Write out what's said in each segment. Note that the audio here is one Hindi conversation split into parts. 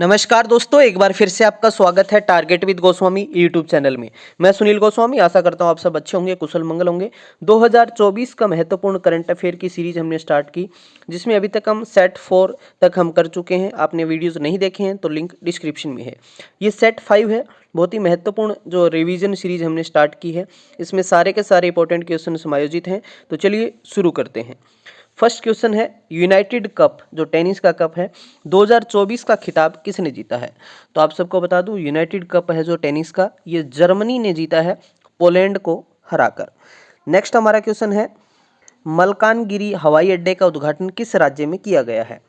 नमस्कार दोस्तों, एक बार फिर से आपका स्वागत है target with Goswami YouTube channel में। मैं सुनील गोस्वामी आशा करता हूँ आप सब अच्छे होंगे, कुशल मंगल होंगे। 2024 का महत्वपूर्ण करंट अफेयर की सीरीज हमने स्टार्ट की, जिसमें अभी तक हम सेट 4 तक हम कर चुके हैं। आपने वीडियोस नहीं देखे हैं तो लिंक डिस्क्रिप्शन में है। ये सेट 5 है, बहुत ही महत्वपूर्ण जो रिवीजन सीरीज हमने स्टार्ट की है। इसमें सारे के सारे इंपॉर्टेंट क्वेश्चन समायोजित हैं। तो चलिए शुरू करते हैं। फर्स्ट क्वेश्चन है, यूनाइटेड कप जो टेनिस का कप है 2024 का खिताब किसने जीता है? तो आप सबको बता दूं, यूनाइटेड कप है जो टेनिस का, ये जर्मनी ने जीता है पोलैंड को हराकर। नेक्स्ट हमारा क्वेश्चन है, मलकानगिरी हवाई अड्डे का उद्घाटन किस राज्य में किया गया है?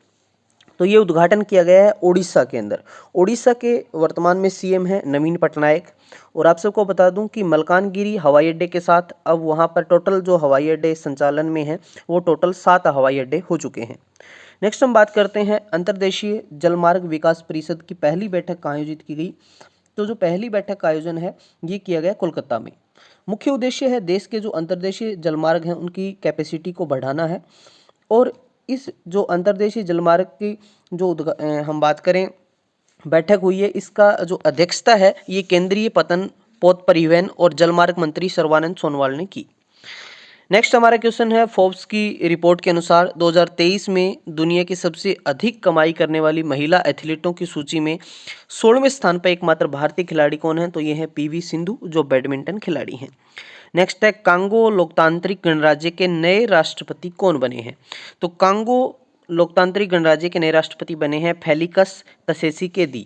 तो ये उद्घाटन किया गया है ओडिशा के अंदर। ओडिशा के वर्तमान में सीएम है नवीन पटनायक। और आप सबको बता दूं कि मलकानगिरी हवाई अड्डे के साथ अब वहां पर टोटल जो हवाई अड्डे संचालन में हैं वो टोटल 7 हवाई अड्डे हो चुके हैं। नेक्स्ट हम बात करते हैं, अंतर्देशीय जलमार्ग विकास परिषद की पहली बैठक कहाँ आयोजित की गई? तो जो पहली बैठक का आयोजन है ये किया गया कोलकाता में। मुख्य उद्देश्य है देश के जो अंतर्देशीय जलमार्ग हैं उनकी कैपेसिटी को बढ़ाना है। और इस जो अंतर्देशीय जलमार्ग की जो हम बात करें बैठक हुई है, इसका जो अध्यक्षता है ये केंद्रीय पथ परिवहन और जलमार्ग मंत्री सर्बानंद सोनोवाल ने की। नेक्स्ट हमारा क्वेश्चन है, फोर्ब्स की रिपोर्ट के अनुसार 2023 में दुनिया की सबसे अधिक कमाई करने वाली महिला एथलीटों की सूची में 16वें स्थान पर एकमात्र भारतीय खिलाड़ी कौन है? तो ये है पीवी सिंधु, जो बैडमिंटन खिलाड़ी हैं। नेक्स्ट है, कांगो लोकतांत्रिक गणराज्य के नए राष्ट्रपति कौन बने हैं? तो कांगो लोकतांत्रिक गणराज्य के नए राष्ट्रपति बने हैं फेलिक्स त्शेसिकेदी।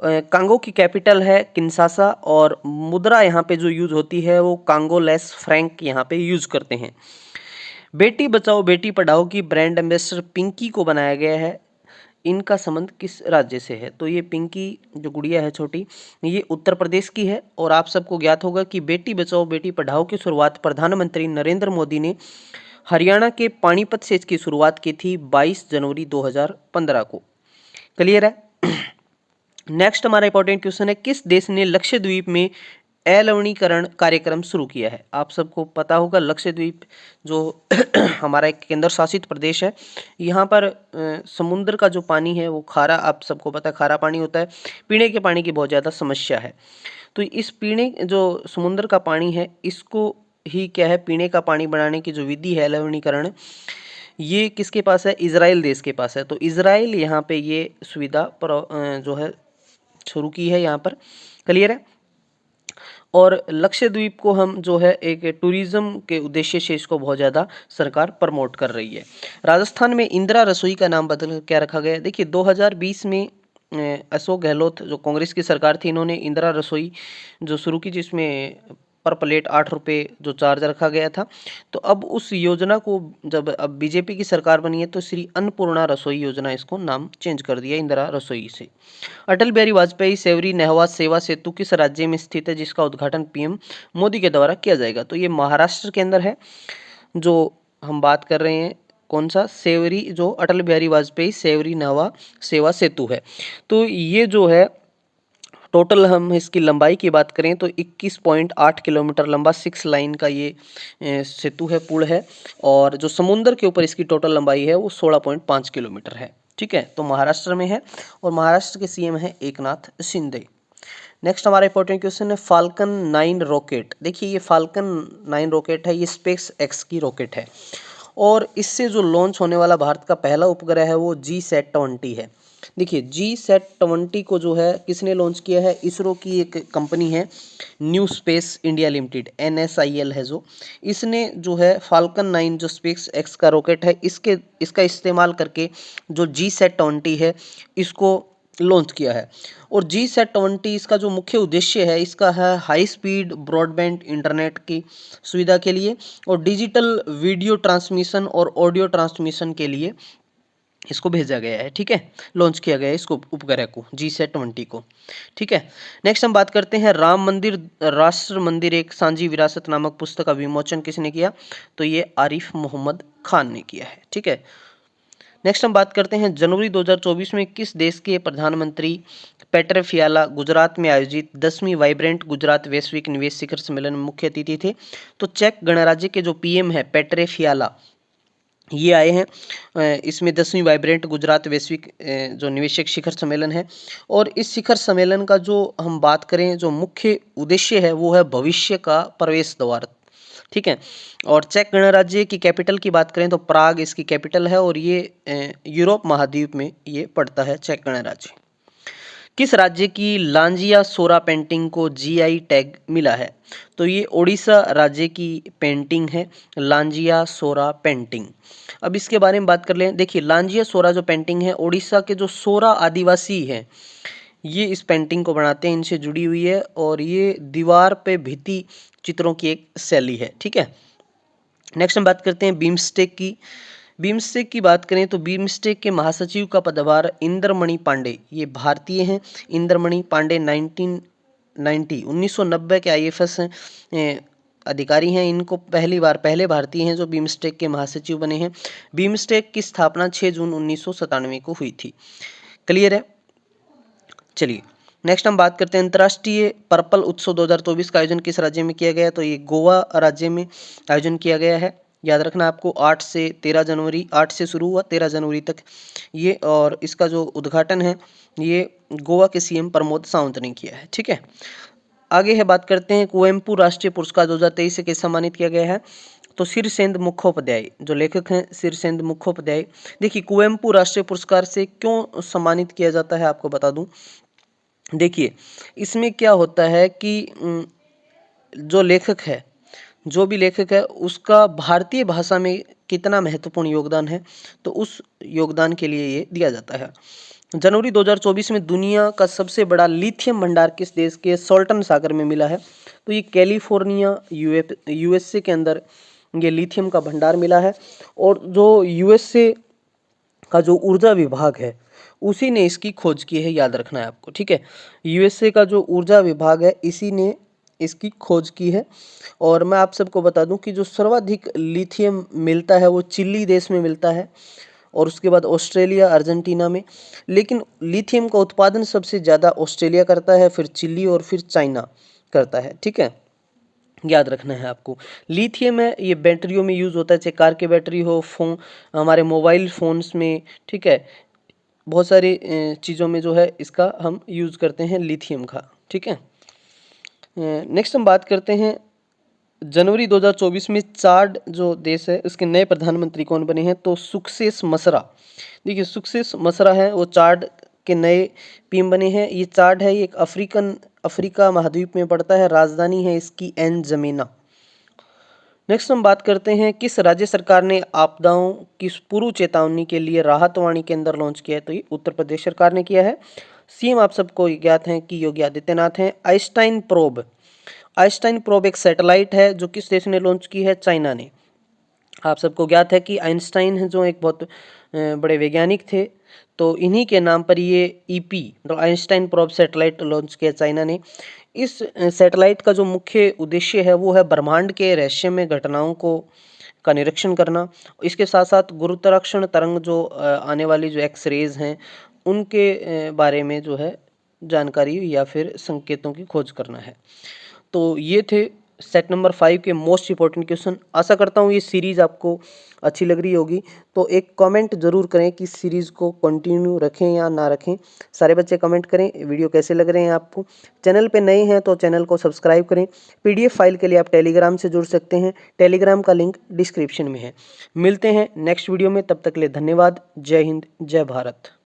कांगो की कैपिटल है किन्शासा और मुद्रा यहाँ पे जो यूज होती है वो कांगोलेस फ्रैंक यहाँ पे यूज करते हैं। बेटी बचाओ बेटी पढ़ाओ की ब्रांड एम्बेसडर पिंकी को बनाया गया है। इनका संबंध किस राज्य से है? तो ये पिंकी जो गुड़िया है छोटी, ये उत्तर प्रदेश की है। और आप सबको ज्ञात होगा कि बेटी बचाओ बेटी पढ़ाओ की शुरुआत प्रधानमंत्री नरेंद्र मोदी ने हरियाणा के पानीपत से इसकी शुरुआत की थी 22 जनवरी 2015 को। क्लियर है? नेक्स्ट हमारा इंपॉर्टेंट क्वेश्चन है, किस देश ने लक्षद्वीप में अलवणीकरण कार्यक्रम शुरू किया है? आप सबको पता होगा लक्षद्वीप जो हमारा एक केंद्र शासित प्रदेश है, यहाँ पर समुद्र का जो पानी है वो खारा, आप सबको पता है खारा पानी होता है। पीने के पानी की बहुत ज़्यादा समस्या है। तो इस पीने जो समुद्र का पानी है इसको ही क्या है, पीने का पानी बनाने की जो विधि है लवणीकरण, ये किसके पास है? इजराइल देश के पास है। तो इजराइल यहाँ पे ये सुविधा जो है शुरू की है यहाँ पर। क्लियर है? और लक्षद्वीप को हम जो है एक टूरिज्म के उद्देश्य से इसको बहुत ज़्यादा सरकार प्रमोट कर रही है। राजस्थान में इंदिरा रसोई का नाम बदल क्या रखा गया है? देखिए 2020 में अशोक गहलोत जो कांग्रेस की सरकार थी, इन्होंने इंदिरा रसोई जो शुरू की, जिसमें पर प्लेट 8 रुपये जो चार्ज रखा गया था। तो अब उस योजना को जब अब बीजेपी की सरकार बनी है तो श्री अन्नपूर्णा रसोई योजना इसको नाम चेंज कर दिया इंदिरा रसोई से। अटल बिहारी वाजपेयी सेवरी नहवा सेवा सेतु किस राज्य में स्थित है जिसका उद्घाटन पीएम मोदी के द्वारा किया जाएगा? तो ये महाराष्ट्र के अंदर है। जो हम बात कर रहे हैं कौन सा, सेवरी, जो अटल बिहारी वाजपेयी सेवरी नहवा सेवा सेतु है। तो ये जो है टोटल हम इसकी लंबाई की बात करें तो 21.8 किलोमीटर लंबा 6 लाइन का ये सेतु है, पुल है। और जो समुद्र के ऊपर इसकी टोटल लंबाई है वो 16.5 किलोमीटर है। ठीक है, तो महाराष्ट्र में है और महाराष्ट्र के सीएम है एकनाथ शिंदे। नेक्स्ट हमारा इंपॉर्टेंट क्वेश्चन है, फाल्कन 9 रॉकेट। देखिए ये फाल्कन 9 रॉकेट है, ये स्पेस एक्स की रॉकेट है। और इससे जो लॉन्च होने वाला भारत का पहला उपग्रह है वो GSAT-20 है। देखिए GSAT-20 को जो है किसने लॉन्च किया है? इसरो की एक कंपनी है new space India limited, NSIL है जो, इसने जो है फाल्कन 9 जो स्पेस एक्स का रॉकेट है इसका इस्तेमाल करके जो GSAT-20 है इसको लॉन्च किया है। और GSAT-20 इसका जो मुख्य उद्देश्य है इसका है हाई स्पीड ब्रॉडबैंड इंटरनेट की सुविधा के लिए और डिजिटल वीडियो ट्रांसमिशन और ऑडियो ट्रांसमिशन के लिए इसको भेजा गया है। ठीक है, लॉन्च किया गया है इसको उपग्रह को, GSAT-20 को। ठीक है, नेक्स्ट हम बात करते हैं, राम मंदिर राष्ट्र मंदिर एक सांझी विरासत नामक पुस्तक का विमोचन किसने किया? तो ये आरिफ मोहम्मद खान ने किया है। ठीक है, नेक्स्ट हम बात करते हैं, जनवरी 2024 में किस देश के प्रधानमंत्री पेटर फियाला गुजरात में आयोजित 10वीं वाइब्रेंट गुजरात वैश्विक निवेश शिखर सम्मेलन में मुख्य अतिथि थे? तो चेक गणराज्य के जो पीएम है पेट्रे फियाला, ये आए हैं। इसमें 10वीं वाइब्रेंट गुजरात वैश्विक जो निवेशक शिखर सम्मेलन है, और इस शिखर सम्मेलन का जो हम बात करें, जो मुख्य उद्देश्य है वो है भविष्य का प्रवेश द्वार। ठीक है। और चेक गणराज्य की कैपिटल की बात करें तो प्राग इसकी कैपिटल है, और ये यूरोप महाद्वीप में ये पड़ता है चेक गणराज्य। किस राज्य की लांजिया सोरा पेंटिंग को जीआई टैग मिला है? तो ये ओडिशा राज्य की पेंटिंग है, लांजिया सोरा पेंटिंग। अब इसके बारे में बात कर लें। देखिए, लांजिया सोरा जो पेंटिंग है, ओडिशा के जो सोरा आदिवासी हैं ये इस पेंटिंग को बनाते हैं, इनसे जुड़ी हुई है, और ये दीवार पे भित्ति चित्रों की एक शैली है। ठीक है। नेक्स्ट हम बात करते हैं बीमस्टेक की। बीमस्टेक की बात करें तो बीमस्टेक के महासचिव का पदभार इंद्रमणि पांडे, ये भारतीय हैं। इंद्रमणि पांडे 1990 के आईएफएस अधिकारी हैं। इनको पहले भारतीय हैं जो बीमस्टेक के महासचिव बने हैं। बीमस्टेक की स्थापना 6 जून 1997 को हुई थी। क्लियर है? चलिए नेक्स्ट हम बात करते हैं अंतर्राष्ट्रीय पर्पल उत्सव 2024 का आयोजन किस राज्य में किया गया? तो ये गोवा राज्य में आयोजन किया गया है। याद रखना आपको 8 से 13 जनवरी, 8 से शुरू हुआ 13 जनवरी तक ये, और इसका जो उद्घाटन है ये गोवा के सीएम प्रमोद सावंत ने किया है। ठीक है। आगे है बात करते हैं कुवेम्पू राष्ट्रीय पुरस्कार 2023 से किस सम्मानित किया गया है? तो शीर्षेंदु मुखोपाध्याय जो लेखक हैं, शीर्षेंदु मुखोपाध्याय। देखिए, कुवेम्पू राष्ट्रीय पुरस्कार से क्यों सम्मानित किया जाता है आपको बता दूं। देखिए, इसमें क्या होता है कि जो लेखक है, जो भी लेखक है उसका भारतीय भाषा में कितना महत्वपूर्ण योगदान है, तो उस योगदान के लिए ये दिया जाता है। जनवरी 2024 में दुनिया का सबसे बड़ा लिथियम भंडार किस देश के सोल्टन सागर में मिला है? तो ये कैलिफोर्निया यूएसए के अंदर ये लिथियम का भंडार मिला है, और जो यूएसए का जो ऊर्जा विभाग है उसी ने इसकी खोज की है। याद रखना है आपको। ठीक है। यूएसए का जो ऊर्जा विभाग है इसी ने इसकी खोज की है। और मैं आप सबको बता दूं कि जो सर्वाधिक लिथियम मिलता है वो चिली देश में मिलता है, और उसके बाद ऑस्ट्रेलिया, अर्जेंटीना में। लेकिन लिथियम का उत्पादन सबसे ज़्यादा ऑस्ट्रेलिया करता है, फिर चिली और फिर चाइना करता है। ठीक है। याद रखना है आपको। लिथियम है ये बैटरियों में यूज़ होता है, चाहे कार की बैटरी हो, फोन, हमारे मोबाइल फ़ोन्स में। ठीक है। बहुत सारी चीज़ों में जो है इसका हम यूज़ करते हैं लिथियम का। ठीक है। नेक्स्ट हम बात करते हैं जनवरी 2024 में चाड जो देश है उसके नए प्रधानमंत्री कौन बने हैं? तो सुक्सेस मसरा। देखिए, सुक्सेस मसरा है वो चाड के नए पीएम बने हैं। ये चाड है, ये एक अफ्रीका महाद्वीप में पड़ता है। राजधानी है इसकी एनजमेना। नेक्स्ट हम बात करते हैं किस राज्य सरकार ने आपदाओं की पूर्व चेतावनी के लिए राहत वाणी केंद्र लॉन्च किया है? तो ये उत्तर प्रदेश सरकार ने किया है। सीएम आप सबको ज्ञात हैं कि योगी आदित्यनाथ हैं। आइंस्टाइन प्रोब एक सैटेलाइट है जो किस देश ने लॉन्च की है? चाइना ने। आप सबको ज्ञात है कि आइंस्टाइन है जो एक बहुत बड़े वैज्ञानिक थे, तो इन्हीं के नाम पर ये EP Einstein probe satellite launch किया चाइना ने। इस सैटेलाइट का जो मुख्य उद्देश्य है वो है ब्रह्मांड के रहस्यमय घटनाओं का निरीक्षण करना। इसके साथ साथ गुरुत्वाकर्षण तरंग जो आने वाली जो एक्सरेज हैं उनके बारे में जो है जानकारी या फिर संकेतों की खोज करना है। तो ये थे सेट नंबर 5 के मोस्ट इंपॉर्टेंट क्वेश्चन। आशा करता हूँ ये सीरीज़ आपको अच्छी लग रही होगी। तो एक कमेंट जरूर करें कि सीरीज़ को कंटिन्यू रखें या ना रखें। सारे बच्चे कमेंट करें वीडियो कैसे लग रहे हैं आपको। चैनल पे नए हैं तो चैनल को सब्सक्राइब करें। पीडीएफ फाइल के लिए आप टेलीग्राम से जुड़ सकते हैं, टेलीग्राम का लिंक डिस्क्रिप्शन में है। मिलते हैं नेक्स्ट वीडियो में, तब तक के लिए धन्यवाद। जय हिंद, जय भारत।